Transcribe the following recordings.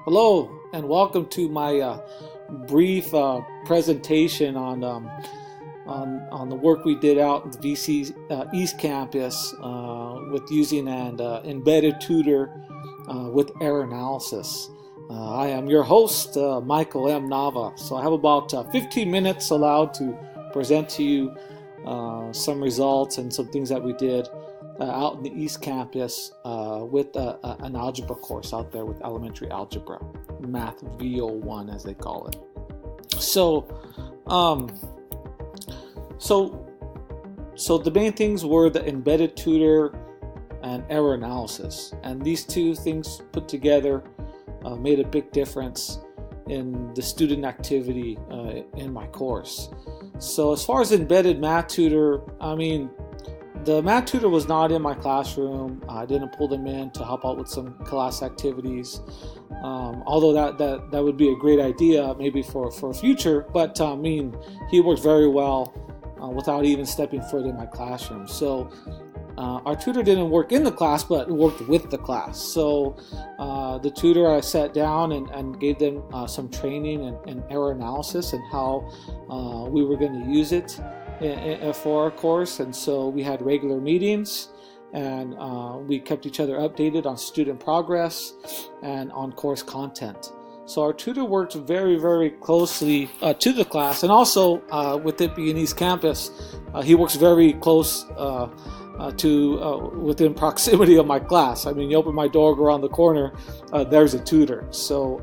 Hello, and welcome to my brief presentation on the work we did out in the VC East Campus with using an embedded tutor with error analysis. I am your host, Michael M. Nava. So I have about 15 minutes allowed to present to you some results and some things that we did out in the East Campus with an algebra course out there with elementary algebra, Math VO1 as they call it. So the main things were the embedded tutor and error analysis, and these two things put together made a big difference in the student activity in my course. So as far as embedded math tutor, the math tutor was not in my classroom. I didn't pull them in to help out with some class activities, although that would be a great idea maybe for future, but he worked very well without even stepping foot in my classroom. So our tutor didn't work in the class, but worked with the class. So the tutor, I sat down and gave them some training and error analysis and how we were going to use it for our course. And so we had regular meetings, and we kept each other updated on student progress and on course content. So our tutor worked very, very closely to the class, and also with it being East Campus, he works very close to within proximity of my class. You open my door, go around the corner, there's a tutor. So,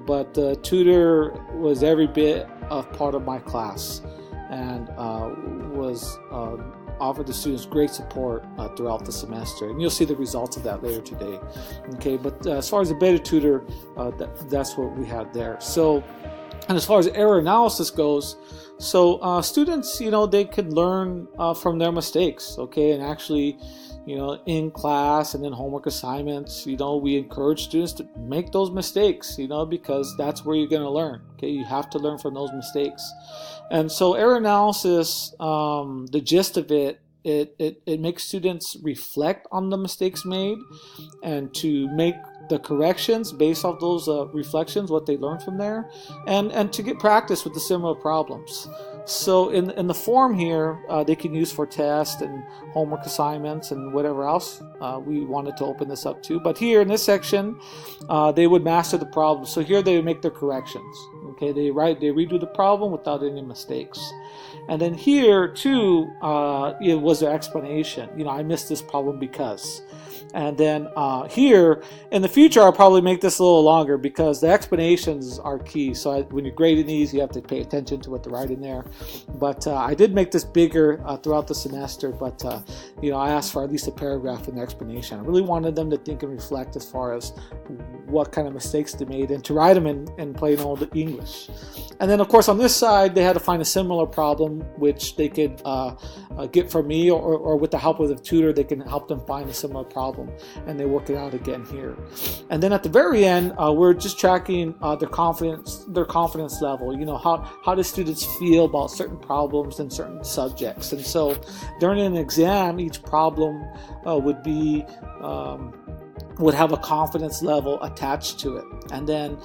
but the tutor was every bit of part of my class, and was offered the students great support throughout the semester, and you'll see the results of that later today. Okay, but as far as the beta tutor, that's what we had there. So, and as far as error analysis goes, so students, they could learn from their mistakes, okay, and actually, in class and in homework assignments, we encourage students to make those mistakes, because that's where you're going to learn. Okay, you have to learn from those mistakes. And so error analysis, the gist of it makes students reflect on the mistakes made and to make the corrections based off those reflections, what they learned from there, and to get practice with the similar problems. So in the form here, they can use for tests and homework assignments and whatever else we wanted to open this up to. But here in this section, they would master the problem. So here they would make their corrections. Okay, they redo the problem without any mistakes. And then here too, it was their explanation. I missed this problem because. And then here, in the future, I'll probably make this a little longer because the explanations are key. So when you're grading these, you have to pay attention to what they're writing there. But I did make this bigger throughout the semester, but I asked for at least a paragraph in the explanation. I really wanted them to think and reflect as far as what kind of mistakes they made and to write them in plain old English. And then, of course, on this side, they had to find a similar problem, which they could get from me, or with the help of the tutor, they can help them find a similar problem, and they work it out again here. And then at the very end, we're just tracking their confidence level. How do students feel about certain problems and certain subjects? And so during an exam, each problem would have a confidence level attached to it. And then,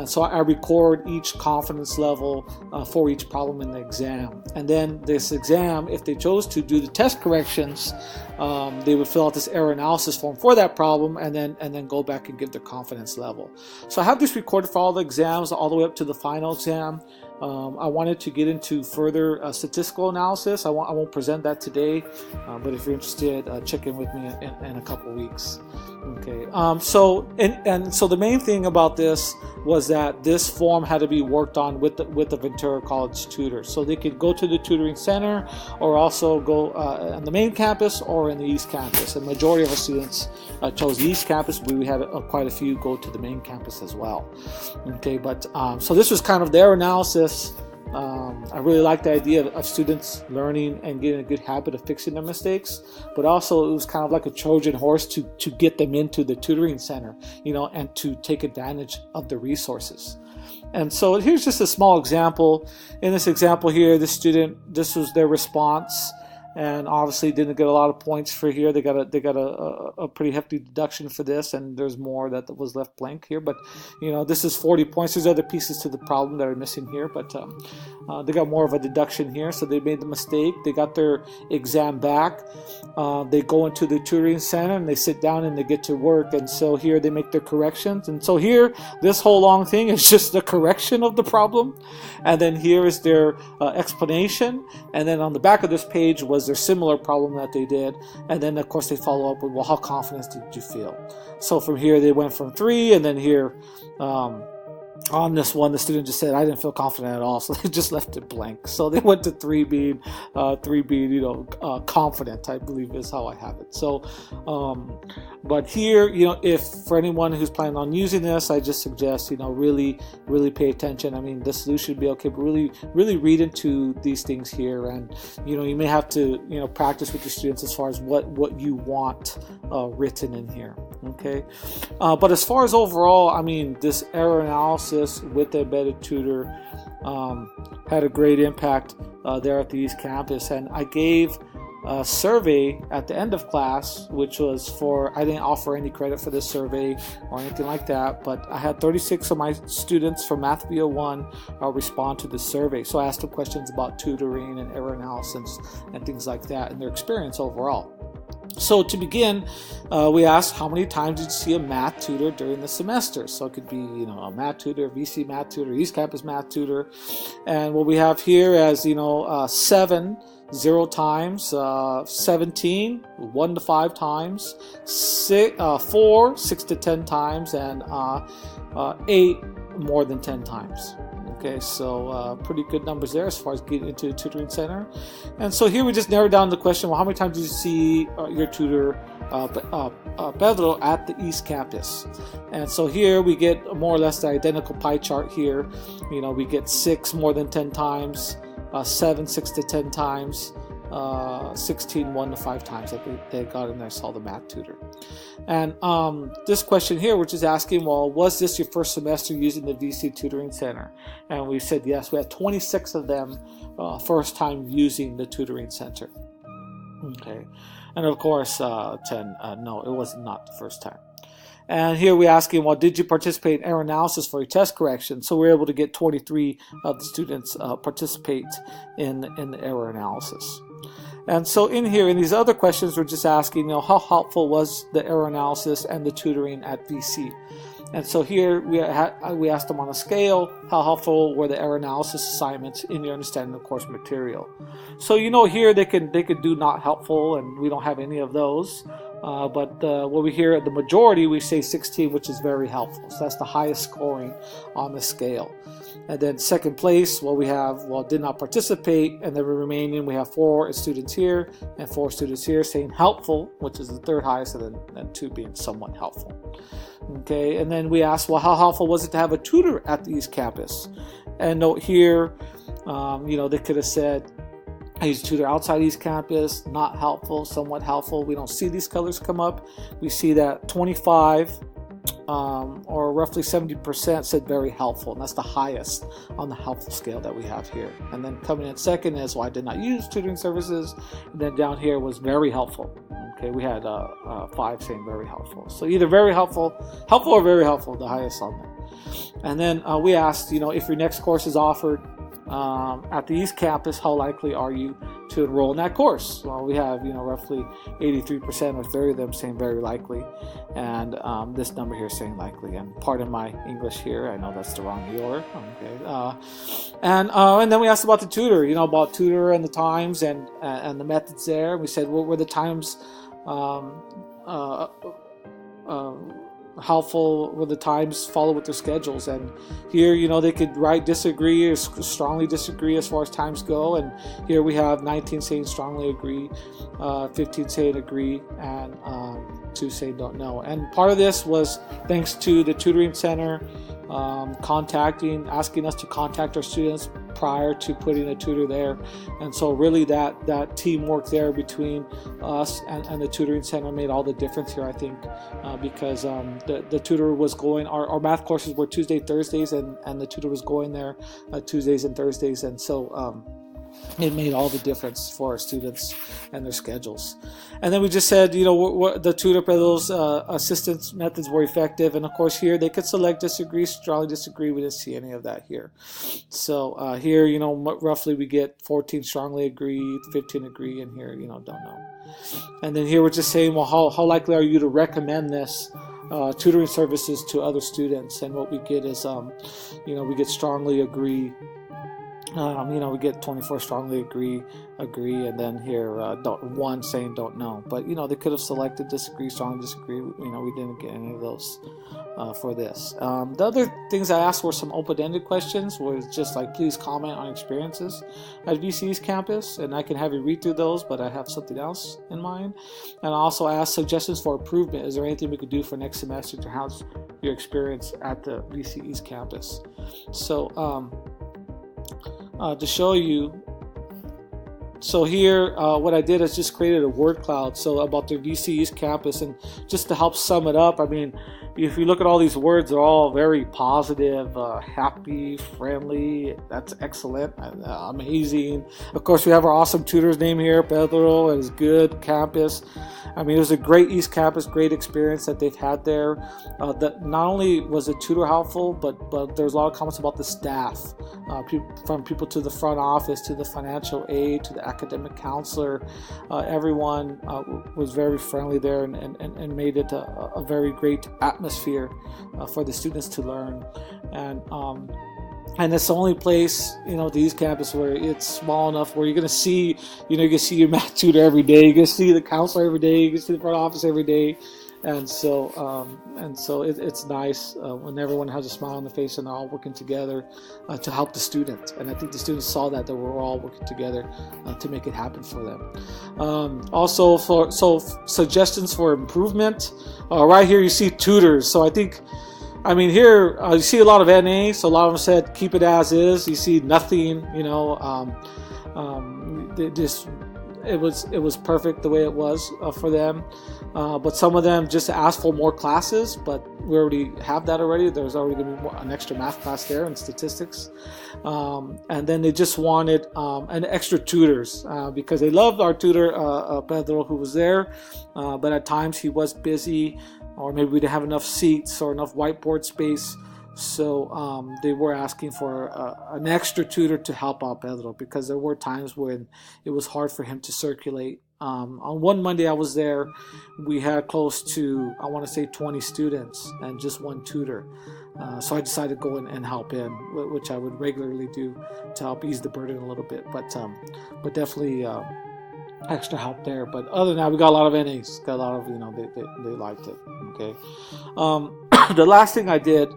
so I record each confidence level for each problem in the exam. And then this exam, if they chose to do the test corrections, they would fill out this error analysis form for that problem, and then go back and give their confidence level. So I have this recorded for all the exams, all the way up to the final exam. I wanted to get into further statistical analysis. I won't present that today, but if you're interested, check in with me in a couple weeks. Okay. So the main thing about this was that this form had to be worked on with the Ventura College tutor. So they could go to the tutoring center, or also go on the main campus or in the East Campus. And the majority of our students chose the East Campus, but we had quite a few go to the main campus as well. Okay, but so this was kind of their analysis. I really like the idea of students learning and getting a good habit of fixing their mistakes, but also it was kind of like a Trojan horse to get them into the tutoring center, and to take advantage of the resources. And so here's just a small example. In this example here, the student, this was their response. and obviously didn't get a lot of points for here. They got a pretty hefty deduction for this, and there's more that was left blank here. But this is 40 points. There's other pieces to the problem that are missing here, but they got more of a deduction here, so they made the mistake. They got their exam back. They go into the tutoring center and they sit down and they get to work, and so here they make their corrections. And so here, this whole long thing is just the correction of the problem, and then here is their explanation, and then on the back of this page was their similar problem that they did, and then of course they follow up with, well, how confident did you feel? So from here they went from 3, and then here on this one, the student just said, I didn't feel confident at all, so they just left it blank. So they went to 3 being confident, I believe is how I have it. So, but here, if for anyone who's planning on using this, I just suggest, really pay attention. I mean, the solution would be okay, but really read into these things here, and you may have to practice with your students as far as what you want written in here. Okay, but as far as overall, I mean, this error analysis with the embedded tutor had a great impact there at the East Campus, and I gave a survey at the end of class, which was I didn't offer any credit for this survey or anything like that, but I had 36 of my students from Math 101 respond to the survey. So I asked them questions about tutoring and error analysis and things like that and their experience overall. So to begin, we asked how many times did you see a math tutor during the semester? So it could be, a math tutor, VC math tutor, East Campus math tutor. And what we have here as, 7, 0 times, 17, 1 to 5 times, 4, 6 to 10 times, and 8 more than 10 times. Okay, so pretty good numbers there as far as getting into the tutoring center. And so here we just narrowed down the question, well, how many times did you see your tutor Pedro at the East Campus? And so here we get more or less the identical pie chart here. We get 6 more than 10 times, 7 6 to 10 times, 16 1 to 5 times that they got in there, saw the math tutor. And this question here, which is asking, well, was this your first semester using the VC Tutoring Center? And we said yes. We had 26 of them first time using the tutoring center. Okay, and of course 10 no, it was not the first time. And here we're asking, well, did you participate in error analysis for your test correction? So we're able to get 23 of the students participate in the error analysis. And so in here, in these other questions, we're just asking, how helpful was the error analysis and the tutoring at VC? And so here we asked them on a scale, how helpful were the error analysis assignments in your understanding of course material? So here they could do not helpful, and we don't have any of those. But what we hear at the majority, we say 16, which is very helpful. So that's the highest scoring on the scale. And then second place, we have, did not participate, and then remaining, we have 4 students here and 4 students here saying helpful, which is the third highest, and then 2 being somewhat helpful. Okay, and then we asked, how helpful was it to have a tutor at the East Campus? And note here, they could have said, I use a tutor outside East Campus, not helpful, somewhat helpful. We don't see these colors come up. We see that 25 or roughly 70% said very helpful, and that's the highest on the helpful scale that we have here. And then coming in second is, I did not use tutoring services, and then down here was very helpful. Okay, we had 5 saying very helpful. So either very helpful or very helpful, the highest on there. And then we asked, if your next course is offered at the East Campus, how likely are you to enroll in that course? Well, we have roughly 83% or 30 of them saying very likely, and this number here saying likely. And pardon my English here, I know that's the wrong order. Okay, and then we asked about the tutor, about tutor and the times and the methods there. We said, what were the times? Helpful were the times followed with their schedules, and here they could write disagree or strongly disagree as far as times go, and here we have 19 saying strongly agree, 15 saying agree, and 2 saying don't know. And part of this was thanks to the tutoring center asking us to contact our students prior to putting a tutor there, and so really that teamwork there between us and the tutoring center made all the difference here, I think, because the tutor was going, our math courses were Tuesday, Thursdays, and the tutor was going there Tuesdays and Thursdays, and so it made all the difference for our students and their schedules. And then we just said, you know, the tutor Pedro's assistance methods were effective. And of course here they could select disagree, strongly disagree. We didn't see any of that here. So here, you know, roughly we get 14 strongly agree, 15 agree, and here, you know, don't know. And then here we're just saying, well, how likely are you to recommend this tutoring services to other students? And what we get is, you know, we get strongly agree. You know, we get 24 strongly agree, and then here 1 saying don't know. But you know, they could have selected disagree, strongly disagree. You know, we didn't get any of those for this. The other things I asked were some open-ended questions, was just like, please comment on experiences at VCE's campus, and I can have you read through those, but I have something else in mind. And I also asked suggestions for improvement. Is there anything we could do for next semester to enhance your experience at the VCE's campus? So to show you, so here what I did is just created a word cloud so about the VCE's campus, and just to help sum it up, I mean, if you look at all these words, they're all very positive, happy, friendly, that's excellent, amazing. Of course, we have our awesome tutor's name here, Pedro, and his good campus. I mean, it was a great East Campus, great experience that they've had there. That not only was the tutor helpful, but there's a lot of comments about the staff, from people to the front office, to the financial aid, to the academic counselor. Everyone was very friendly there, and made it a very great atmosphere for the students to learn. And it's the only place, you know, the East Campus where it's small enough where you're going to see, you know, you can see your math tutor every day, you can see the counselor every day, you can see the front office every day. And so it's nice when everyone has a smile on their face and they're all working together to help the student. And I think the students saw that we're all working together to make it happen for them. Also, suggestions for improvement. Right here you see tutors. So I mean, here you see a lot of NA, so a lot of them said keep it as is. You see nothing, you know, it was perfect the way it was for them. But some of them just asked for more classes, but we already have that already. There's already going to be an extra math class there and statistics. And then they just wanted an extra tutors because they loved our tutor, Pedro, who was there, but at times he was busy, or maybe we didn't have enough seats or enough whiteboard space. So they were asking for an extra tutor to help out Pedro, because there were times when it was hard for him to circulate. On one Monday I was there, we had close to, I want to say 20 students and just one tutor. So I decided to go in and help in, which I would regularly do to help ease the burden a little bit. But definitely extra help there. But other than that, we got a lot of NAs. Got a lot of, you know, they liked it. Okay. The last thing I did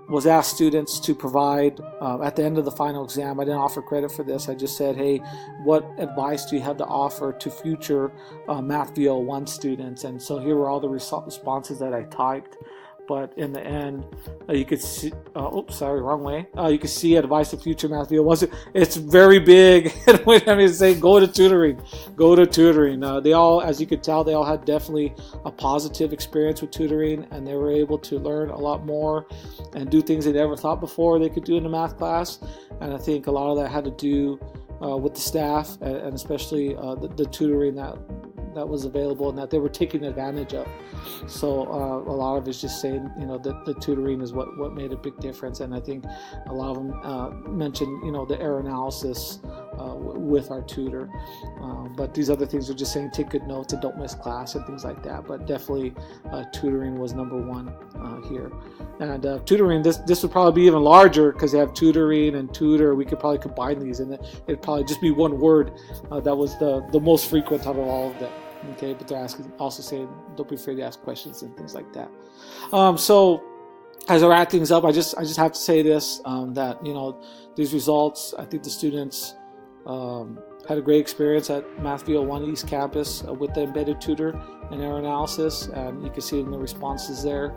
was ask students to provide, at the end of the final exam, I didn't offer credit for this, I just said, hey, what advice do you have to offer to future Math VO1 students? And so here were all the responses that I typed. But in the end, you could see, oops, sorry, wrong way. You could see advice to future Math VO1. It's very big. I mean, say go to tutoring. They all, as you could tell, they all had definitely a positive experience with tutoring, and they were able to learn a lot more and do things they never thought before they could do in a math class. And I think a lot of that had to do with the staff, and especially the tutoring that was available and that they were taking advantage of. So a lot of it's just saying, you know, that the tutoring is what made a big difference. And I think a lot of them mentioned, you know, the error analysis with our tutor. But these other things are just saying take good notes and don't miss class and things like that. But definitely tutoring was number one here. And tutoring, this would probably be even larger because they have tutoring and tutor. We could probably combine these, and it'd probably just be one word that was the most frequent out of all of them. Okay, but they're also saying don't be afraid to ask questions and things like that. So as I wrap things up, I just have to say this, that, you know, these results, I think the students had a great experience at Math VO1 East Campus with the embedded tutor and error analysis, and you can see in the responses there.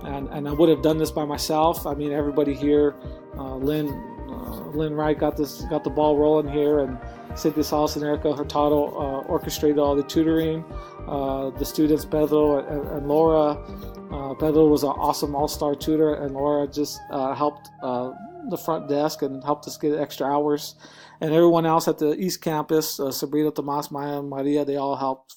And I would have done this by myself. I mean, everybody here, Lynn Wright got the ball rolling here, and Cynthia Salas and Erica Hurtado orchestrated all the tutoring. The students, Pedro and Laura. Pedro was an awesome all-star tutor, and Laura just helped the front desk and helped us get extra hours. And everyone else at the East Campus, Sabrina, Tomas, Maya, Maria, they all helped